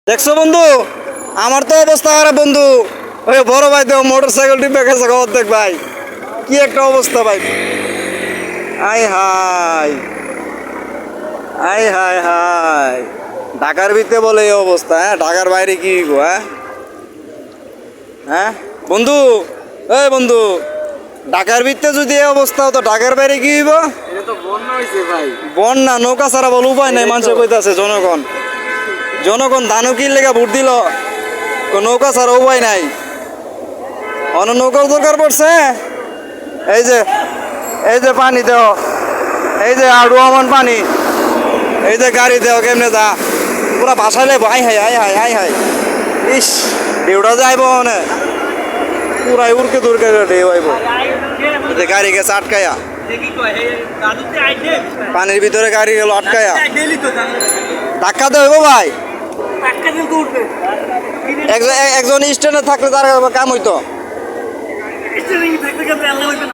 দেখছো বন্ধু, আমার তো অবস্থা খারাপ বন্ধু। ওই বড় ভাই তো মোটর সাইকেল টিপে গেছে দেখ ভাই, কি একটা অবস্থা ভাই। আই হাই, আই হাই হাই, ঢাকার ভিতরে বলে এই অবস্থা। হ্যাঁ, ঢাকার বাইরে কি গো? হ্যাঁ হ্যাঁ বন্ধু, এই বন্ধু, ঢাকার ভিতরে যদি এই অবস্থা হতো ঢাকার বাইরে কি হইব? এটা তো বন্যা হইছে ভাই। বন্যা, নৌকা ছাড়া বল উপায় নাই। মানুষে কইতাছে জনগণ, জনগণ ধানু কি লেগা ভোট দিল, নৌকা ছাড়া উপায় নাই। অন্য নৌকার দরকার পড়ছে। এই যে, এই যে পানি দেও, এই যে আড়ু আমান পানি, এই যে গাড়ি দেও কেমনে যা, পুরা ভাসাইলে আই হাই আই হাই আই হাই। ইস, ঢেউটা যাইব মানে পুরাই উড়কে দুর্কে ঢেউ আইব। এই যে গাড়ি গেছে আটকায়া, পানির ভিতরে গাড়ি গেল আটকায়া। ধাক্কা দেব ভাই, একজন স্ট্যান্ডে থাকলে তার কাম হইতো।